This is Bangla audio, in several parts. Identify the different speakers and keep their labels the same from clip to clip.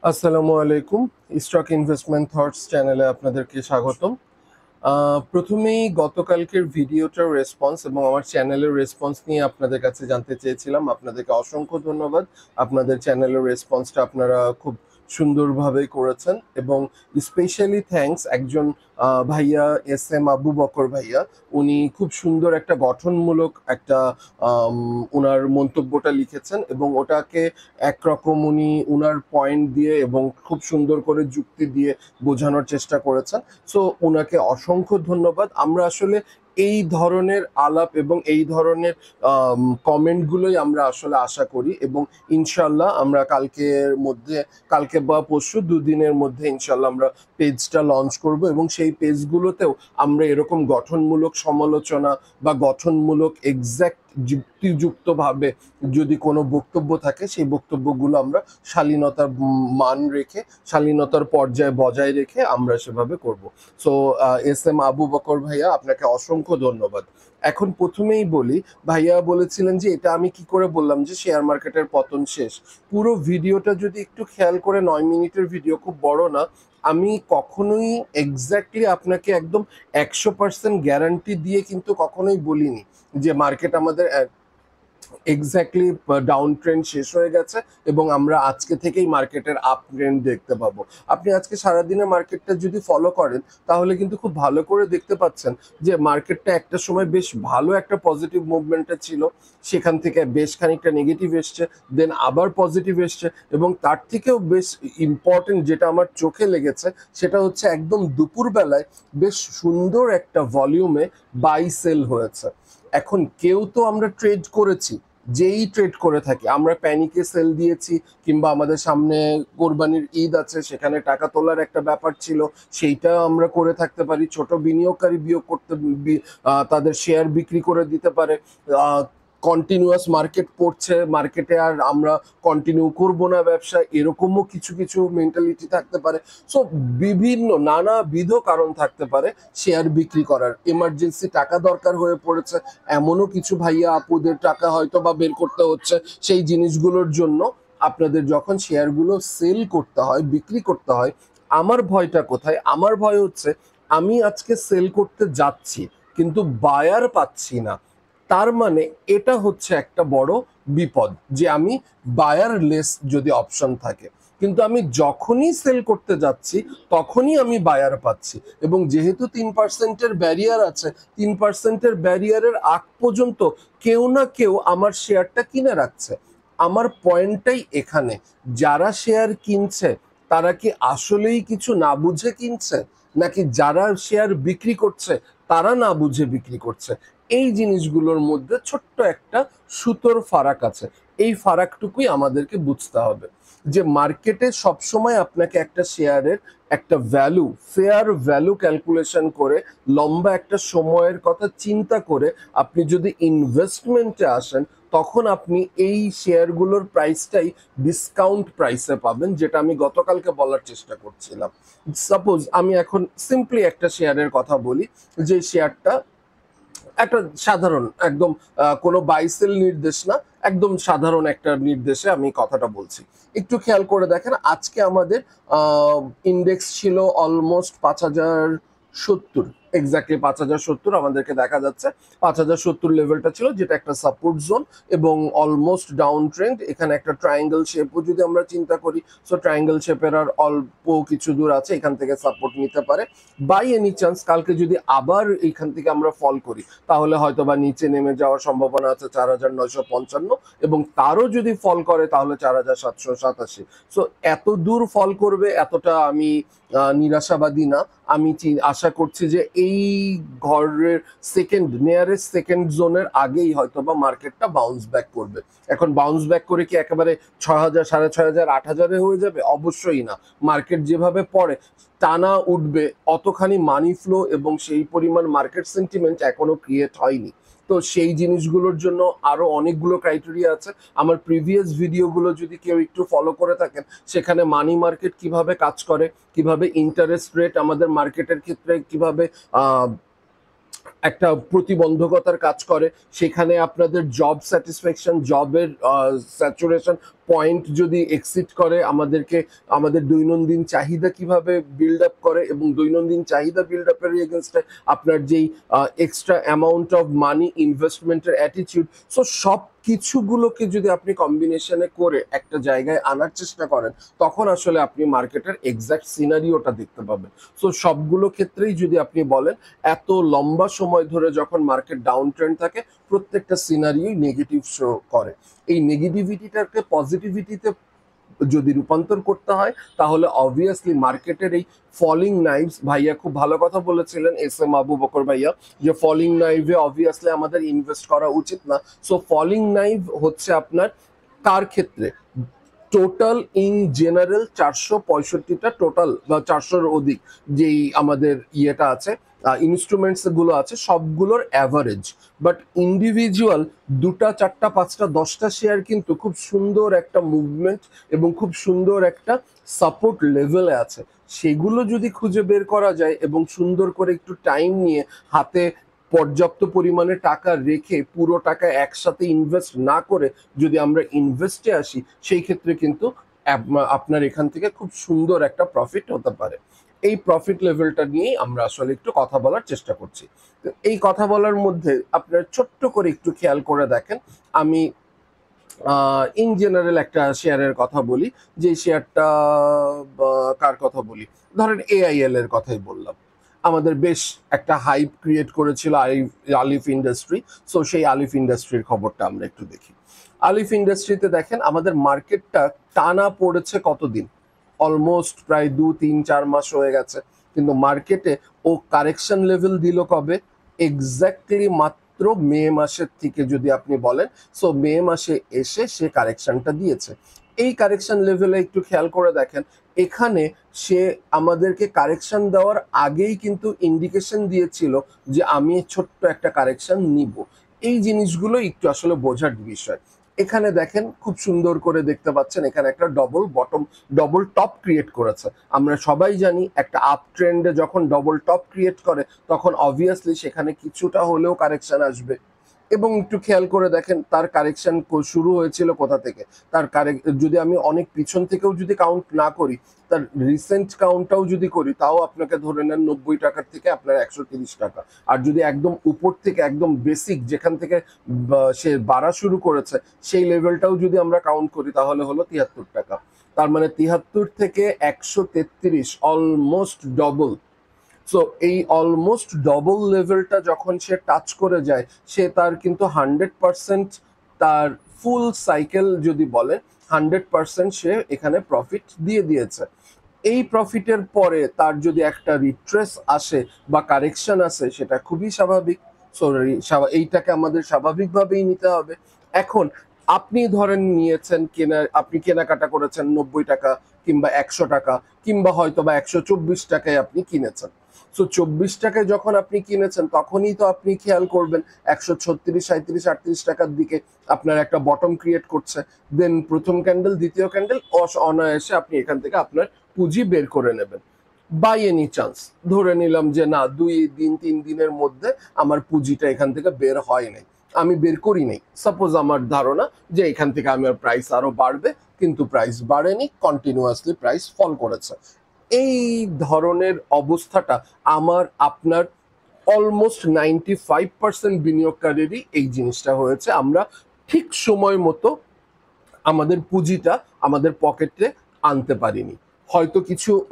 Speaker 1: আসসালামু আলাইকুম। স্টক ইনভেস্টমেন্ট থটস চ্যানেলে আপনাদেরকে স্বাগতম। প্রথমেই গতকালকের ভিডিওটার রেসপন্স এবং আমার চ্যানেলের রেসপন্স নিয়ে আপনাদের কাছে জানতে চেয়েছিলাম। আপনাদেরকে অসংখ্য ধন্যবাদ। আপনাদের চ্যানেলের রেসপন্সটা আপনারা খুব সুন্দরভাবে করেছেন এবং স্পেশালি থ্যাঙ্কস একজন ভাইয়া এস এম আবু বকর ভাইয়া। উনি খুব সুন্দর একটা গঠনমূলক একটা ওনার মন্তব্যটা লিখেছেন এবং ওটাকে একরকম উনি উনার পয়েন্ট দিয়ে এবং খুব সুন্দর করে যুক্তি দিয়ে বোঝানোর চেষ্টা করেছেন। সো ওনাকে অসংখ্য ধন্যবাদ। আমরা আসলে এই ধরনের আলাপ এবং এই ধরনের কমেন্টগুলোই আমরা আসলে আশা করি এবং ইনশাল্লাহ আমরা কালকে বা পরশু দুদিনের মধ্যে ইনশাল্লাহ আমরা পেজটা লঞ্চ করব এবং সেই পেজগুলোতেও আমরা এরকম গঠনমূলক সমালোচনা বা গঠনমূলক এক্সাক্ট যুক্তিযুক্তভাবে যদি কোনো বক্তব্য থাকে সেই বক্তব্যগুলো আমরা শালীনতার মান রেখে শালীনতার পর্যায়ে বজায় রেখে আমরা সেভাবে করব। So S M Abu Bakr ভাইয়া, আপনাকে অসংখ্য ধন্যবাদ। এখন প্রথমেই বলি, ভাইয়া বলেছিলেন যে এটা আমি কি করে বললাম যে শেয়ার মার্কেটের পতন শেষ। পুরো ভিডিওটা যদি একটু খেয়াল করে, 9 মিনিটের ভিডিও, খুব বড় না। আমি কখনোই এক্স্যাক্টলি আপনাকে একদম 100% গ্যারান্টি দিয়ে কিন্তু কখনোই বলিনি যে মার্কেট আমাদের এক্স্যাক্টলি ডাউন ট্রেন্ড শেষ হয়ে গেছে এবং আমরা আজকে থেকেই মার্কেটের আপ ট্রেন্ড দেখতে পাবো। আপনি আজকে সারাদিনে মার্কেটটা যদি ফলো করেন তাহলে কিন্তু খুব ভালো করে দেখতে পাচ্ছেন যে মার্কেটটা একটা সময় বেশ ভালো একটা পজিটিভ মুভমেন্টে ছিল, সেখান থেকে বেশ খানিকটা নেগেটিভ এসছে, দেন আবার পজিটিভ এসছে এবং তার থেকেও বেশ ইম্পর্টেন্ট যেটা আমার চোখে লেগেছে সেটা হচ্ছে একদম দুপুরবেলায় বেশ সুন্দর একটা ভলিউমে বাই সেল হয়েছে। এখন কেউ তো আমরা ট্রেড করেছি, যেই ট্রেড করে থাকি আমরা প্যানিকে সেল দিয়েছি, কিংবা আমাদের সামনে কোরবানির ঈদ আছে সেখানে টাকা তোলার একটা ব্যাপার ছিল, সেইটা আমরা করে থাকতে পারি। ছোট বিনিয়োগকারী বিয়োগ করতে তাদের শেয়ার বিক্রি করে দিতে পারে। কন্টিনিউয়াস মার্কেট পড়ছে, মার্কেটে আর আমরা কন্টিনিউ করব না ব্যবসা, এরকমও কিছু কিছু মেন্টালিটি থাকতে পারে। সো বিভিন্ন নানাবিধ কারণ থাকতে পারে শেয়ার বিক্রি করার। এমার্জেন্সি টাকা দরকার হয়ে পড়েছে, এমনও কিছু ভাইয়া আপুদের টাকা হয়তো বা বের করতে হচ্ছে। সেই জিনিসগুলোর জন্য আপনাদের যখন শেয়ারগুলো সেল করতে হয়, বিক্রি করতে হয়, আমার ভয়টা কোথায়? আমার ভয় হচ্ছে আমি আজকে সেল করতে যাচ্ছি কিন্তু বায়ার পাচ্ছি না। তার মানে এটা হচ্ছে একটা বড় বিপদ যে আমি বায়ারলেস যদি অপশন থাকে, কিন্তু আমি যখনই সেল করতে যাচ্ছি তখনই আমি বায়ার পাচ্ছি। এবং যেহেতু 3%-এর ব্যারিয়ার আছে, 3%-এর ব্যারিয়ারের আগ পর্যন্ত কেউ না কেউ আমার শেয়ারটা কিনে রাখছে। আমার পয়েন্টটাই এখানে, যারা শেয়ার কিনছে তারা কি আসলেই কিছু না বুঝে কিনছে, নাকি যারা শেয়ার বিক্রি করছে তারা না বুঝে বিক্রি করছে? এই জিনিসগুলোর মধ্যে ছোট্ট একটা সুতোর ফারাক আছে। এই ফারাকটুকুই আমাদেরকে বুঝতে হবে যে মার্কেটে সবসময় আপনাকে একটা শেয়ারের একটা ভ্যালু, ফেয়ার ভ্যালু ক্যালকুলেশন করে, লম্বা একটা সময়ের কথা চিন্তা করে আপনি যদি ইনভেস্টমেন্টে আসেন, তখন আপনি এই শেয়ারগুলোর প্রাইসটাই ডিসকাউন্ট প্রাইসে পাবেন, যেটা আমি গতকালকে বলার চেষ্টা করছিলাম। সাপোজ আমি এখন সিম্পলি একটা শেয়ারের কথা বলি, যে শেয়ারটা একটা সাধারণ একদম কোনো বাইসেল নির্দেশ না, একদম সাধারণ একটা নির্দেশে আমি কথাটা বলছি। একটু খেয়াল করে দেখেন, আজকে আমাদের ইন্ডেক্স ছিল অলমোস্ট 5070, এক্স্যাক্টলি 5070 আমাদেরকে দেখা যাচ্ছে। 5070 লেভেলটা ছিল যেটা একটা সাপোর্ট জোন এবং অলমোস্ট ডাউন ট্রেন্ড। এখানে একটা ট্রায়াঙ্গেল শেপও যদি আমরা চিন্তা করি, সো ট্রায়াঙ্গেল শেপের আর অল্প কিছু দূর আছে, এখান থেকে সাপোর্ট নিতে পারে। বাই এনি চান্স কালকে যদি আবার এইখান থেকে আমরা ফল করি তাহলে হয়তো বা নিচে নেমে যাওয়ার সম্ভাবনা আছে 4955, এবং তারও যদি ফল করে তাহলে 4787। সো এত দূর ফল করবে এতটা আমি নিরাশাবাদী না। আমি আশা করছি যে এই ঘরের নিয়ারেস্ট সেকেন্ড জোনের আগেই হয়তো বা মার্কেটটা বাউন্স ব্যাক করবে। এখন বাউন্স ব্যাক করে কি একেবারে 6000, 6500, 8000-এ হয়ে যাবে? অবশ্যই না। মার্কেট যেভাবে পড়ে টানা উঠবে, অতখানি মানি ফ্লো এবং সেই পরিমাণ মার্কেট সেন্টিমেন্ট এখনো ক্রিয়েট হয়নি। তো সেই জিনিসগুলোর জন্য আরো অনেকগুলো ক্রাইটেরিয়া আছে। আমার প্রিভিয়াস ভিডিওগুলো যদি কেউ একটু ফলো করে থাকেন, সেখানে মানি মার্কেট কিভাবে কাজ করে, কিভাবে ইন্টারেস্ট রেট আমাদের মার্কেটের ক্ষেত্রে কিভাবে একটা প্রতিবন্ধকতার কাজ করে, সেখানে আপনাদের জব স্যাটিসফ্যাকশন, জবের স্যাচুরেশন পয়েন্ট যদি এক্সিট করে আমাদেরকে আমাদের দৈনন্দিন চাহিদা কিভাবে বিল্ড আপ করে, এবং দৈনন্দিন চাহিদা বিল্ড আপের এগেনস্টে আপনার যেই এক্সট্রা অ্যামাউন্ট অফ মানি ইনভেস্টমেন্টের অ্যাটিটিউড, সো সব কিছুগুলোকে যদি আপনি কম্বিনেশনে করে একটা জায়গায় আনার চেষ্টা করেন, তখন আসলে আপনি মার্কেটের এক্সাক্ট সিনারিওটা দেখতে পাবেন। সো সবগুলো ক্ষেত্রেই যদি আপনি বলেন, এত লম্বা সময় ধরে যখন মার্কেট ডাউন ট্রেন্ড থাকে, প্রত্যেকটা সিনারিওই নেগেটিভ শো করে। এই নেগেটিভিটিটাকে পজিটিভিটিতে যদি রূপান্তর করতে হয়, তাহলে অবভিয়াসলি মার্কেটের এই ফলিং নাইভস, ভাইয়া খুব ভালো কথা বলেছিলেন এস এম আবু বকর ভাইয়া, যে ফলিং নাইভে অবভিয়াসলি আমাদের ইনভেস্ট করা উচিত না। সো ফলিং নাইভ হচ্ছে আপনার কার ক্ষেত্রে, টোটাল ইন জেনারেল 465টা টোটাল বা 400-র অধিক যেই আমাদের ইয়েটা আছে, ইনস্ট্রুমেন্টস গুলো আছে, সবগুলোর অ্যাভারেজ। বাট ইন্ডিভিজুয়াল 2টা 4টা 5টা 10টা শেয়ার কিন্তু খুব সুন্দর একটা মুভমেন্ট এবং খুব সুন্দর একটা সাপোর্ট লেভেলে আছে। সেগুলো যদি খুঁজে বের করা যায় এবং সুন্দর করে একটু টাইম নিয়ে হাতে পর্যাপ্ত পরিমাণে টাকা রেখে পুরো টাকা একসাথে ইনভেস্ট না করে যদি আমরা ইনভেস্টে আসি, সেই ক্ষেত্রে কিন্তু আপনার এখান থেকে খুব সুন্দর একটা প্রফিট হতে পারে। এই প্রফিট লেভেলটা নিয়েই আমরা আসলে একটু কথা বলার চেষ্টা করছি। তো এই কথা বলার মধ্যে আপনার ছোট্ট করে একটু খেয়াল করে দেখেন, আমি ইন জেনারেল একটা শেয়ারের কথা বলি, যে শেয়ারটা কার কথা বলি, ধরেন এআইএল এর কথাই বললাম। আমাদের বেশ একটা হাইপ ক্রিয়েট করেছিল আলিফ ইন্ডাস্ট্রি। সো সেই আলিফ ইন্ডাস্ট্রির খবরটা আমরা একটু দেখি। আলিফ ইন্ডাস্ট্রিতে দেখেন আমাদের মার্কেটটা টানা পড়েছে কতদিন, অলমোস্ট প্রায় 2-3-4 মাস হয়ে গেছে, কিন্তু মার্কেটে ও কারেকশন লেভেল দিল কবে, এক্স্যাক্টলি মাত্র মে মাসের থেকে যদি আপনি বলেন। সো মে মাসে এসে সে কারেকশনটা দিয়েছে। এই কারেকশন লেভেলে একটু খেয়াল করে দেখেন, এখানে সে আমাদেরকে কারেকশন দেওয়ার আগেই কিন্তু ইন্ডিকেশন দিয়েছিল যে আমি ছোট্ট একটা কারেকশন নিব। এই জিনিসগুলো একটু আসলে বোঝার বিষয়। এখানে দেখেন খুব সুন্দর করে দেখতে পাচ্ছেন, এখানে একটা ডবল টপ ক্রিয়েট করেছে। আমরা সবাই জানি একটা আপ ট্রেন্ডে যখন ডবল টপ ক্রিয়েট করে, তখন অবভিয়াসলি সেখানে কিছুটা হলেও কারেকশন আসবে। এবং একটু খেয়াল করে দেখেন তার কারেকশন শুরু হয়েছিল কোথা থেকে, যদি আমি অনেক পিছন থেকেও যদি কাউন্ট না করি, তার রিসেন্ট কাউন্টটাও যদি করি, তাও আপনাকে ধরে নেন 90 টাকার থেকে আপনার 130 টাকা। আর যদি একদম উপর থেকে একদম বেসিক যেখান থেকে সে বাড়া শুরু করেছে, সেই লেভেলটাও যদি আমরা কাউন্ট করি, তাহলে হলো 73 টাকা। তার মানে 73 থেকে 133, অলমোস্ট ডবল। সো এই অলমোস্ট ডবল লেভেলটা যখন সে টাচ করে যায়, সে তার কিন্তু 100% তার ফুল সাইকেল যদি বলেন 100% সে এখানে প্রফিট দিয়ে দিয়েছে। এই প্রফিটের পরে তার যদি একটা রিট্রেস আসে বা কারেকশন আসে, সেটা খুবই স্বাভাবিক। এইটাকে আমাদের স্বাভাবিকভাবেই নিতে হবে। এখন আপনি ধরেন নিয়েছেন আপনি কেনাকাটা করেছেন 90 টাকা কিংবা 100 টাকা, কিংবা হয়তো বা 124 টাকায় আপনি কিনেছেন। সো 24 টাকায় যখন আপনি কিনেছেন, তখনই তো আপনি খেয়াল করবেন 136, 37, 38 টাকার দিকে আপনার একটা বটম ক্রিয়েট করছে। দেন প্রথম ক্যান্ডেল, দ্বিতীয় ক্যান্ডেল, অনায়াসে আপনি এখান থেকে আপনার পুঁজি বের করে নেবেন। বাই এনি চান্স ধরে নিলাম যে না, 2-3 দিনের মধ্যে আমার পুঁজিটা এখান থেকে বের হয় নাই, আমি বের করি নাই। সাপোজ আমার ধারণা যে এখান থেকে আমার প্রাইস আরো বাড়বে, কিন্তু প্রাইস বাড়েনি, কন্টিনিউয়াসলি প্রাইস ফল করেছে। এই ধরনের অবস্থাটা আমার আপনার অলমোস্ট 95% বিনিয়োগকারীরই এই জিনিসটা হয়েছে। আমরা ঠিক সময় মতো আমাদের পুঁজিটা আমাদের পকেটে আনতে পারিনি। হয়তো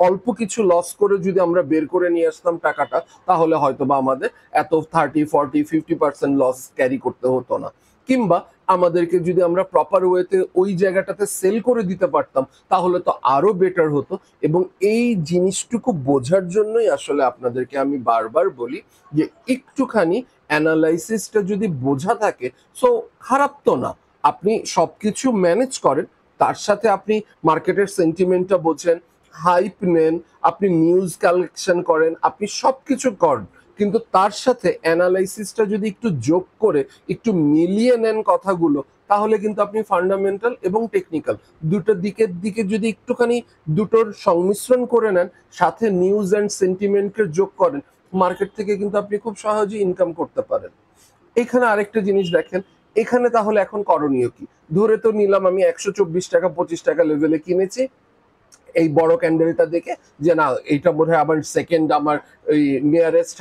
Speaker 1: অল্প কিছু লস করে যদি আমরা বের করে নিয়ে আসতাম টাকাটা, তাহলে হয়তো বা আমাদের এত 30, 40, 50% লস ক্যারি করতে হতো না। কিংবা আমাদেরকে যদি আমরা প্রপার ওয়েতে ওই জায়গাটাতে সেল করে দিতে পারতাম, তাহলে তো আরো বেটার হতো। এবং এই জিনিসটুকু বোঝার জন্যই আসলে আপনাদেরকে আমি বারবার বলি যে একটুখানি অ্যানালাইসিসটা যদি বোঝা থাকে, সো খারাপ তো না। আপনি সবকিছু ম্যানেজ করেন, তার সাথে আপনি মার্কেটের সেন্টিমেন্টটা বোঝেন, হাইপ নেন, আপনি নিউজ কালেকশন করেন, আপনি সবকিছু করেন, কিন্তু তার সাথে অ্যানালাইসিসটা যদি একটু যোগ করে একটু মিলিয়ে নেন কথাগুলো, তাহলে কিন্তু আপনি ফান্ডামেন্টাল এবং টেকনিক্যাল দুটোর দিকে যদি একটুখানি দুটোর সংমিশ্রণ করে নেন, সাথে নিউজ অ্যান্ড সেন্টিমেন্টকে যোগ করেন, মার্কেট থেকে কিন্তু আপনি খুব সহজেই ইনকাম করতে পারেন। এখানে আরেকটা জিনিস দেখেন, এখানে তাহলে এখন করণীয় কি? ধরে তো নিলাম আমি 124 টাকা 25 টাকা লেভেলে কিনেছি এই বড় ক্যান্ডেলটা দেখে, যে না এইটা বোধহয় আবার সেকেন্ড আমার এই নিয়ারেস্ট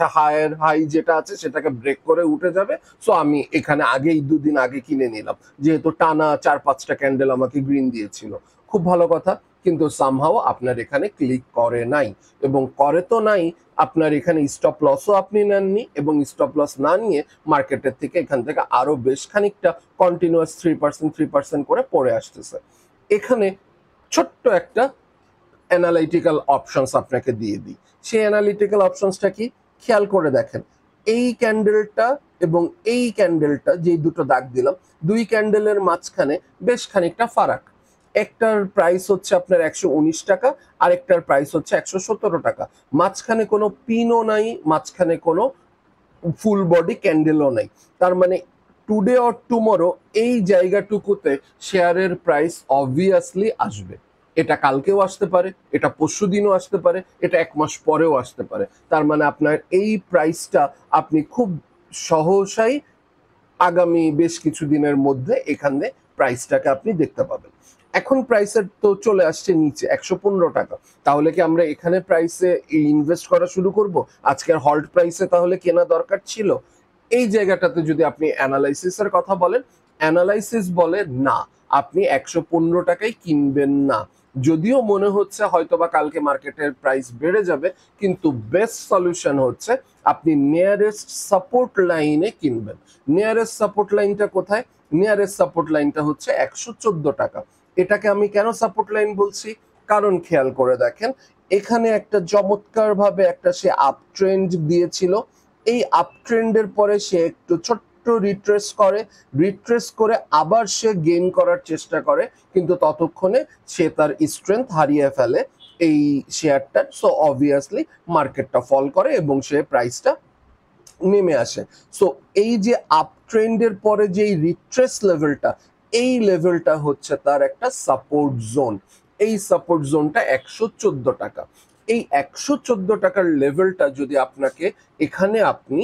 Speaker 1: হাই যেটা আছে সেটাকে ব্রেক করে উঠে যাবে, সো আমি এখানে আগেই 2 দিন আগে কিনে নিলাম, যেহেতু টানা 4-5টা ক্যান্ডেল আমাকে গ্রিন দিয়েছিল। খুব ভালো কথা, কিন্তু সামহাও আপনার এখানে ক্লিক করে নাই, এবং করে তো নাই, আপনার এখানে স্টপ লসও আপনি নেননি, এবং স্টপ লস না নিয়ে মার্কেটের থেকে এখান থেকে আরো বেশ খানিকটা কন্টিনিউয়াস 3% করে পড়ে আসতেছে। এখানে ছোট্ট একটা অ্যানালিটিক্যাল অপশনস আপনাকে দিয়ে দিই। সেই অ্যানালিটিক্যাল অপশনসটা কি, খেয়াল করে দেখেন। এই ক্যান্ডেলটা এবং এই ক্যান্ডেলটা, যেই দুটো দাগ দিলাম, দুই ক্যান্ডেলের মাঝখানে বেশ খানিকটা ফারাক। একটার প্রাইস হচ্ছে আপনার 119 টাকা, আর একটার প্রাইস হচ্ছে 117 টাকা। মাঝখানে কোনো পিনও নাই, মাঝখানে কোনো ফুল বডি ক্যান্ডেলও নাই। তার মানে টুডে অর টুমরো এই জায়গাটুকুতে শেয়ারের প্রাইস অবভিয়াসলি আসবে। এটা কালকেও আসতে পারে, এটা পরশু দিনও আসতে পারে, এটা 1 মাস পরেও আসতে পারে। তার মানে আপনার এই প্রাইসটা আপনি খুব সহসাই আগামী বেশ কিছু দিনের মধ্যে এখানে প্রাইসটাকে আপনি দেখতে পাবেন। এখন প্রাইসের তো চলে আসছে নিচে 115 টাকা। তাহলে কি আমরা এখানে প্রাইসে ইনভেস্ট করা শুরু করব? আজকের হল্ট প্রাইসে তাহলে কেনা দরকার ছিল? এই জায়গাটাতে যদি আপনি অ্যানালাইসিসের কথা বলেন, অ্যানালাইসিস বলে না, আপনি 115 টাকায় কিনবেন না। যদিও মনে হচ্ছে হয়তোবা কালকে মার্কেটের প্রাইস বেড়ে যাবে, কিন্তু বেস্ট সলিউশন হচ্ছে আপনি নিয়ারেস্ট সাপোর্ট লাইনে কিনবেন। নিয়ারেস্ট সাপোর্ট লাইনটা কোথায়? নিয়ারেস্ট সাপোর্ট লাইনটা হচ্ছে 114 টাকা। এটাকে আমি কেন সাপোর্ট লাইন বলছি? কারণ খেয়াল করে দেখেন, এখানে একটা চমৎকার ভাবে একটা সে আপ ট্রেন্ড দিয়েছিল। এই আপ ট্রেন্ডের পরে সে একটু ছোট্ট রিট্রেস করে আবার সে গেইন করার চেষ্টা করে, কিন্তু ততক্ষণে সে তার স্ট্রেংথ হারিয়ে ফেলে এই শেয়ারটার। সো অবভিয়াসলি মার্কেটটা ফল করে এবং সে প্রাইসটা নেমে আসে। সো এই যে আপ ট্রেন্ডের পরে যে রিট্রেস লেভেলটা, এই লেভেলটা হচ্ছে তার একটা সাপোর্ট জোন। এই সাপোর্ট জোনটা 114 টাকা। এই 114 টাকার লেভেলটা যদি আপনাকে এখানে আপনি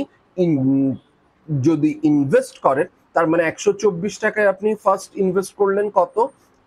Speaker 1: যদি ইনভেস্ট করেন, তার মানে 124 টাকায় আপনি ফার্স্ট ইনভেস্ট করলেন কত?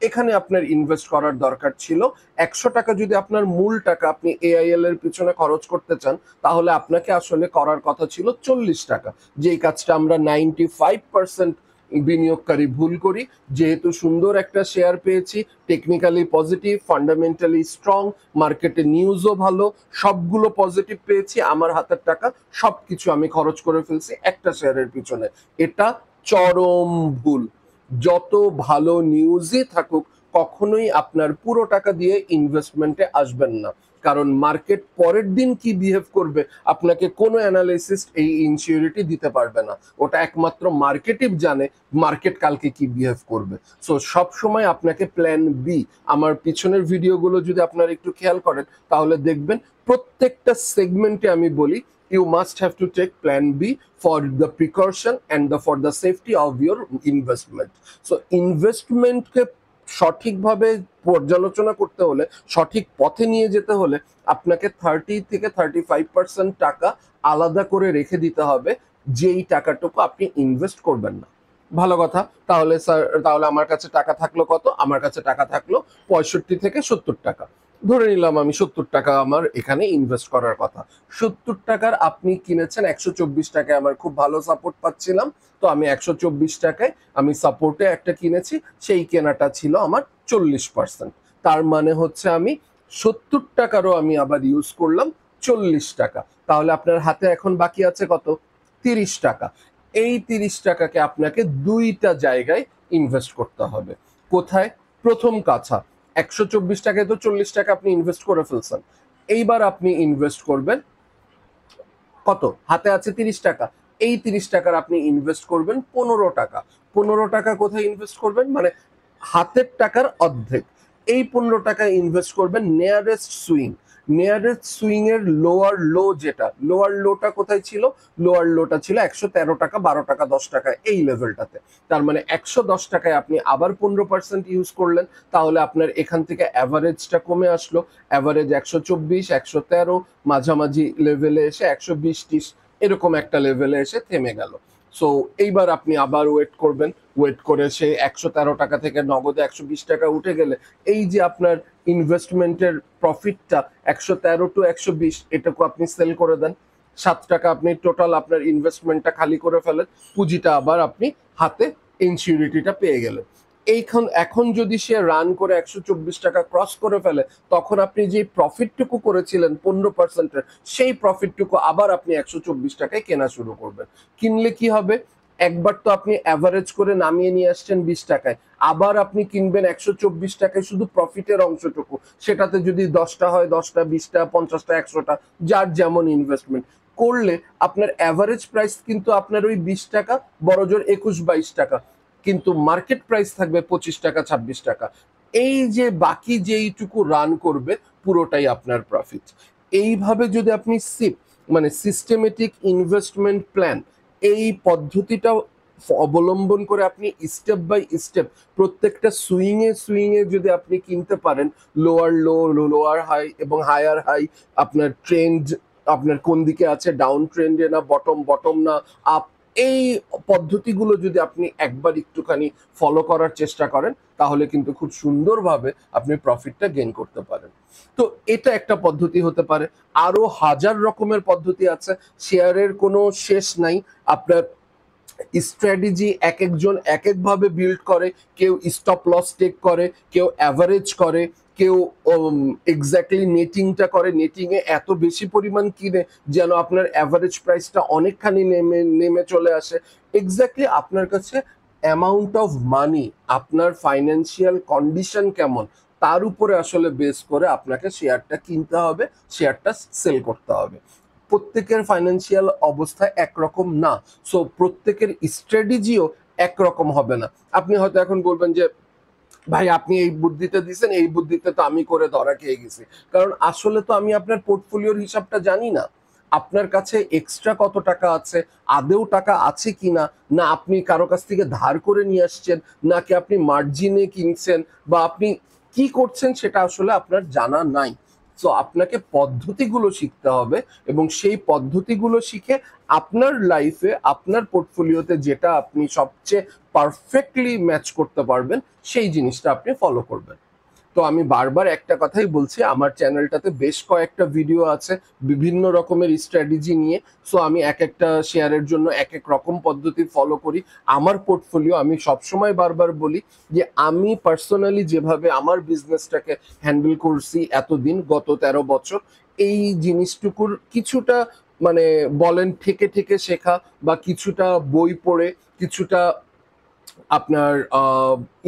Speaker 1: এখানে আপনার ইনভেস্ট করার দরকার ছিল 100 টাকা। যদি আপনার মূল টাকা আপনি এআইএল এর পিছনে খরচ করতে চান, তাহলে আপনাকে আসলে করার কথা ছিল 40 টাকা। যেই কাজটা আমরা 95% বিনিয়োগকারী ভুল করি। যেহেতু সুন্দর একটা শেয়ার পেয়েছি, টেকনিক্যালি পজিটিভ, ফান্ডামেন্টালি স্ট্রং, মার্কেটে নিউজও ভালো, সবগুলো পজিটিভ পেয়েছি, আমার হাতের টাকা সবকিছু আমি খরচ করে ফেলছি একটা শেয়ারের পিছনে। এটা চরম ভুল। যত ভালো নিউজই থাকুক, কখনোই আপনার পুরো টাকা দিয়ে ইনভেস্টমেন্টে আসবেন না, কারণ মার্কেট পরের দিন কি বিহেভ করবে আপনাকে কোনো অ্যানালাইসিস এই ইনসিওরিটি দিতে পারবে না। ওটা একমাত্র মার্কেটই জানে মার্কেট কালকে কি বিহেভ করবে। সো সব সময় আপনাকে প্ল্যান বি, আমার পিছনের ভিডিওগুলো যদি আপনারা একটু খেয়াল করেন, তাহলে দেখবেন প্রত্যেকটা সেগমেন্টে আমি বলি you must have to take plan B for the precaution and for the safety of your investment. So investment কে সঠিকভাবে পর্যালোচনা করতে হলে, সঠিক পথে নিয়ে যেতে হলে, আপনাকে 30 থেকে 35% টাকা আলাদা করে রেখে দিতে হবে, যেই টাকাটুকু আপনি ইনভেস্ট করবেন না। ভালো কথা। তাহলে স্যার, তাহলে আমার কাছে টাকা থাকলো কত? আমার কাছে টাকা থাকলো 65 থেকে 70 টাকা। ধরে নিলাম আমি 70 টাকা আমার এখানে ইনভেস্ট করার কথা। 70 টাকার আপনি কিনেছেন 124 টাকায়, আমার খুব ভালো সাপোর্ট পাচ্ছিলাম, তো আমি 124 টাকায় আমি সাপোর্টে একটা কিনেছি, সেই কেনাটা ছিল আমার 40%। তার মানে হচ্ছে আমি 70 টাকারও আমি আবার ইউজ করলাম 40 টাকা। তাহলে আপনার হাতে এখন বাকি আছে কত? 30 টাকা। এই 30 টাকাকে আপনাকে দুইটা জায়গায় ইনভেস্ট করতে হবে। কোথায়? প্রথম কথা, 124 টাকায় তো 40 টাকা আপনি ইনভেস্ট করে ফেলছেন। এইবার আপনি ইনভেস্ট করবেন কত? হাতে আছে 30 টাকা। এই 30 টাকার আপনি ইনভেস্ট করবেন 15 টাকা। 15 টাকা কোথায় ইনভেস্ট করবেন? মানে হাতের টাকার অর্ধেক। এই 15 টাকা ইনভেস্ট করবেন নিয়ারেস্ট সুইং। নিয়ারেস্ট সুইং এর লোয়ার লো যেটা, লোয়ার লোটা কোথায় ছিল? লোয়ার লোটা ছিল 113 টাকা, 12 টাকা, 10 টাকা, এই লেভেলটাতে। তার মানে 110 টাকায় আপনি আবার 15% ইউজ করলেন, তাহলে আপনার এখান থেকে অ্যাভারেজটা কমে আসলো। অ্যাভারেজ 124, 113, মাঝামাঝি লেভেলে এসে 120-30 এরকম একটা লেভেলে এসে থেমে গেল। সো এইবার আপনি আবার ওয়েট করবেন, ওয়েট করে সে 113 টাকা থেকে নগদে 120 টাকা উঠে গেলে এই যে আপনার ইনভেস্টমেন্টের প্রফিটটা 113 টু 120 এটাকে আপনি সেল করে দেন, 7 টাকা আপনি টোটাল আপনার ইনভেস্টমেন্টটা খালি করে ফেলেন, পুঁজিটা আবার আপনি হাতে ইনসিউরিটিটা পেয়ে গেলেন। এখন যদি সে রান করে 124 টাকা ক্রস করে ফেলে, তখন আপনি যে প্রফিটটুকু করেছিলেন 15%-এর, সেই প্রফিটটুকু আবার আপনি 124 টাকায় কেনা শুরু করবেন। কিনলে কি হবে, একবার তো আপনি অ্যাভারেজ করে নামিয়ে নিয়ে আসছেন 20 টাকায়, আবার আপনি কিনবেন 124 টাকায় শুধু প্রফিটের অংশটুকু, সেটাতে যদি 10টা হয় 10টা, 20টা, 50টা, 100টা, যার যেমন ইনভেস্টমেন্ট করলে আপনার অ্যাভারেজ প্রাইস কিন্তু আপনার ওই 20 টাকা, বড়জোর 21-22 টাকা, কিন্তু মার্কেট প্রাইস থাকবে 25 টাকা, 26 টাকা। এই যে বাকি যেইটুকু রান করবে পুরোটাই আপনার প্রফিট। এইভাবে যদি আপনি মানে সিস্টেমেটিক ইনভেস্টমেন্ট প্ল্যান, এই পদ্ধতিটাও অবলম্বন করে আপনি স্টেপ বাই স্টেপ প্রত্যেকটা সুইংয়ে যদি আপনি কিনতে পারেন, লোয়ার লো, লোয়ার হাই এবং হায়ার হাই, আপনার ট্রেন্ড আপনার কোন দিকে আছে, ডাউন ট্রেন্ডে না বটম না আপ, এই পদ্ধতিগুলো যদি আপনি একবার একটুখানি ফলো করার চেষ্টা করেন, তাহলে কিন্তু খুব সুন্দরভাবে আপনি প্রফিটটা গেইন করতে পারেন। তো এটা একটা পদ্ধতি হতে পারে। আরো হাজার রকমের পদ্ধতি আছে, শেয়ারের কোনো শেষ নাই। আপনার স্ট্র্যাটেজি এক একজন এক একভাবে বিল্ড করে, কেউ স্টপ লস টেক করে, কেউ অ্যাভারেজ করে, কেউ এক্স্যাক্টলি নেটিংটা করে, নেটিং এ এত বেশি পরিমাণ কিনে যেন আপনার অ্যাভারেজ প্রাইসটা অনেকখানি নেমে চলে আসে। এক্স্যাক্টলি আপনার কাছে অ্যামাউন্ট অফ মানি, আপনার ফাইন্যান্সিয়াল কন্ডিশন কেমন, তার উপরে আসলে বেস করে আপনাকে শেয়ারটা কিনতে হবে, শেয়ারটা সেল করতে হবে। প্রত্যেকের ফাইন্যান্সিয়াল অবস্থা একরকম না, সো প্রত্যেকের স্ট্র্যাটেজিও একরকম হবে না। আপনি হয়তো এখন বলবেন যে ভাই আপনি এই বুদ্ধিতে দিছেন, এই বুদ্ধিতে তো আমি করে ধরা খেয়ে গেছি, কারণ আসলে তো আমি আপনার পোর্টফোলিওর হিসাবটা জানি না। আপনার কাছে এক্সট্রা কত টাকা আছে, আদেও টাকা আছে কিনা, না আপনি কারো কাছ থেকে ধার করে নিয়ে আসছেন, নাকি আপনি মার্জিনে কিনছেন, বা আপনি কি করছেন সেটা আসলে আপনার জানা নাই। সো আপনাকে পদ্ধতিগুলো শিখতে হবে, এবং সেই পদ্ধতিগুলো শিখে আপনার লাইফে, আপনার পোর্টফোলিওতে যেটা আপনি সবচেয়ে পারফেক্টলি ম্যাচ করতে পারবেন, সেই জিনিসটা আপনি ফলো করবেন। তো আমি বারবার একটা কথাই বলছি, আমার চ্যানেলটাতে বেশ কয়েকটা ভিডিও আছে বিভিন্ন রকমের স্ট্র্যাটেজি নিয়ে। সো আমি এক একটা শেয়ারের জন্য এক এক রকম পদ্ধতি ফলো করি। আমার পোর্টফোলিও, আমি সবসময় বারবার বলি যে আমি পার্সোনালি যেভাবে আমার বিজনেসটাকে হ্যান্ডেল করছি এতদিন, গত 13 বছর, এই জিনিসটুকুর কিছুটা মানে বলেন ঠেকে ঠেকে শেখা, বা কিছুটা বই পড়ে, কিছুটা আপনার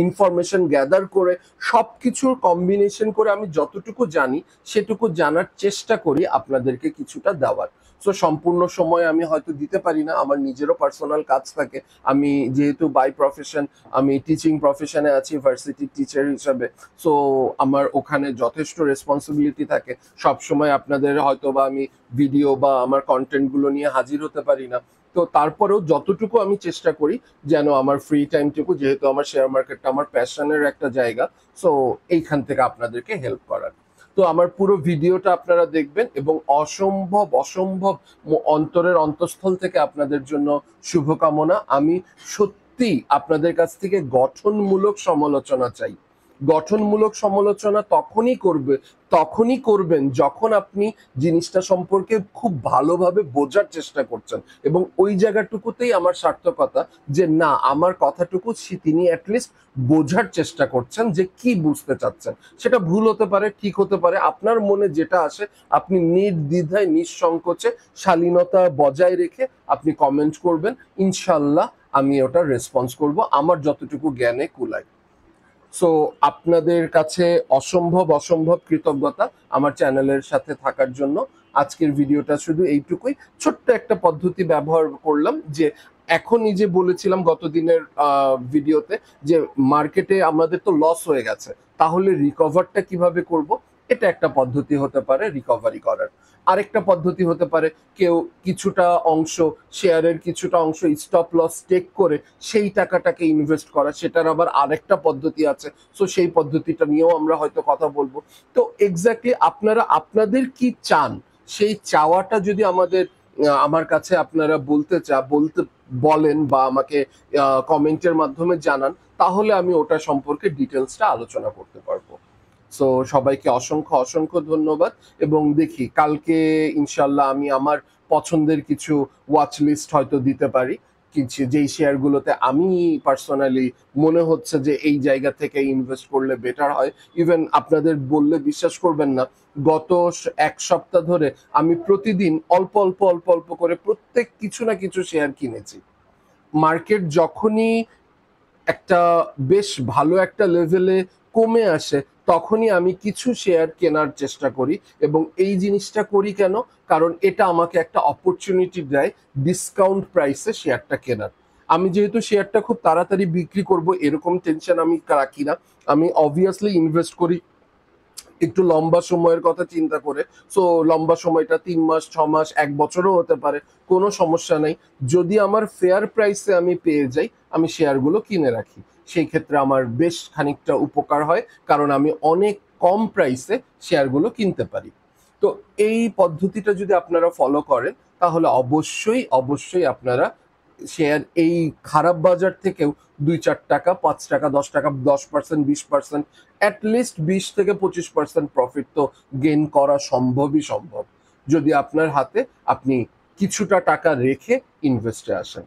Speaker 1: ইনফরমেশন গ্যাদার করে, সব কিছুর কম্বিনেশন করে আমি যতটুকু জানি সেটুকু জানার চেষ্টা করি আপনাদেরকে কিছুটা দেওয়ার। সো সম্পূর্ণ সময় আমি হয়তো দিতে পারি না, আমার নিজেরও পার্সোনাল কাজ থাকে। আমি যেহেতু বাই প্রফেশন, আমি টিচিং প্রফেশনে আছি ভার্সিটি টিচার হিসাবে, সো আমার ওখানে যথেষ্ট রেসপন্সিবিলিটি থাকে। সব সময় আপনাদের হয়তো বা আমি ভিডিও বা আমার কন্টেন্টগুলো নিয়ে হাজির হতে পারি না। তো তারপরেও যতটুকু আমি চেষ্টা করি যেন আমার ফ্রি টাইমটুকু, যেহেতু আমার শেয়ার মার্কেটটা আমার প্যাশনের একটা জায়গা, সো এইখান থেকে আপনাদেরকে হেল্প করার। তো আমার পুরো ভিডিওটা আপনারা দেখবেন, এবং অসম্ভব অসম্ভব অন্তরের অন্তঃস্থল থেকে আপনাদের জন্য শুভকামনা। আমি সত্যি আপনাদের কাছ থেকে গঠনমূলক সমালোচনা চাই। গঠনমূলক সমালোচনা তখনই করবেন যখন আপনি জিনিসটা সম্পর্কে খুব ভালোভাবে বোঝার চেষ্টা করছেন, এবং ওই জায়গাটুকুতেই আমার সার্থকতা, যে না আমার কথাটুকু তিনি অ্যাটলিস্ট বোঝার চেষ্টা করছেন, যে কি বুঝতে চাচ্ছেন। সেটা ভুল হতে পারে, ঠিক হতে পারে, আপনার মনে যেটা আসে আপনি নির্দ্বিধায় নিঃসংকোচে শালীনতা বজায় রেখে আপনি কমেন্ট করবেন, ইনশাল্লাহ আমি ওটা রেসপন্স করব আমার যতটুকু জ্ঞানে কুলায়। সো আপনাদের কাছে অসম্ভব অসম্ভব কৃতজ্ঞতা আমার চ্যানেলের সাথে থাকার জন্য। আজকের ভিডিওটা শুধু এইটুকুই, ছোট্ট একটা পদ্ধতি ব্যবহার করলাম, যে এখনই যে বলেছিলাম গত দিনের ভিডিওতে, যে মার্কেটে আমাদের তো লস হয়ে গেছে, তাহলে রিকভারটা কিভাবে করব, এটা একটা পদ্ধতি হতে পারে রিকভারি করার। আরেকটা পদ্ধতি হতে পারে কেউ কিছুটা অংশ, শেয়ারের কিছুটা অংশ স্টপ লস টেক করে সেই টাকাটাকে ইনভেস্ট করা, সেটার আবার আরেকটা পদ্ধতি আছে। সো সেই পদ্ধতিটা নিয়েও আমরা হয়তো কথা বলবো। তো এক্স্যাক্টলি আপনারা আপনাদের কি চান, সেই চাওয়াটা যদি আমাদের আমার কাছে আপনারা বলতে বলেন বা আমাকে কমেন্টের মাধ্যমে জানান, তাহলে আমি ওটা সম্পর্কে ডিটেলসটা আলোচনা করতে পারবো। সো সবাইকে অসংখ্য অসংখ্য ধন্যবাদ, এবং দেখি কালকে ইনশাল্লাহ আমি আমার পছন্দের কিছু ওয়াচ লিস্ট হয়তো দিতে পারি, কিছু যেই শেয়ারগুলোতে আমি পার্সোনালি মনে হচ্ছে যে এই জায়গা থেকে ইনভেস্ট করলে বেটার হয়। ইভেন আপনাদের বললে বিশ্বাস করবেন না, গত এক সপ্তাহ ধরে আমি প্রতিদিন অল্প অল্প অল্প অল্প করে প্রত্যেক কিছু না কিছু শেয়ার কিনেছি। মার্কেট যখনই একটা বেশ ভালো একটা লেভেলে কমে আসে, তখনই আমি কিছু শেয়ার কেনার চেষ্টা করি। এবং এই জিনিসটা করি কেন? কারণ এটা আমাকে একটা অপরচুনিটি দেয় ডিসকাউন্ট প্রাইসে শেয়ারটা কেনার। আমি যেহেতু শেয়ারটা খুব তাড়াতাড়ি বিক্রি করব এরকম টেনশন আমি রাখি না। আমি অবভিয়াসলি ইনভেস্ট করি একটু লম্বা সময়ের কথা চিন্তা করে। সো লম্বা সময়টা 3 মাস, 6 মাস, 1 বছরও হতে পারে, কোনো সমস্যা নাই। যদি আমার ফেয়ার প্রাইসে আমি পেয়ে যাই, আমি শেয়ারগুলো কিনে রাখি। সেই ক্ষেত্রে আমার বেশ খানিকটা উপকার হয়, কারণ আমি অনেক কম প্রাইসে শেয়ারগুলো কিনতে পারি। তো এই পদ্ধতিটা যদি আপনারা ফলো করেন, তাহলে অবশ্যই অবশ্যই আপনারা শেয়ার এই খারাপ বাজার থেকেও 2-4 টাকা, 5 টাকা, 10 টাকা, 10%, 20%, অ্যাটলিস্ট 20 থেকে 25% প্রফিট তো গেইন করা সম্ভবই সম্ভব, যদি আপনার হাতে আপনি কিছুটা টাকা রেখে ইনভেস্টে আসেন।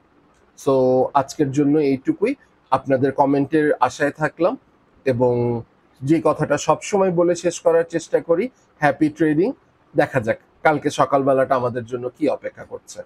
Speaker 1: সো আজকের জন্য এইটুকুই। আপনাদের কমেন্টের আশায় থাকলাম, এবং যে কথাটা সবসময় বলে শেষ করার চেষ্টা করি, হ্যাপি ট্রেডিং। দেখা যাক কালকে সকালবেলাটা আমাদের জন্য কি অপেক্ষা করছে।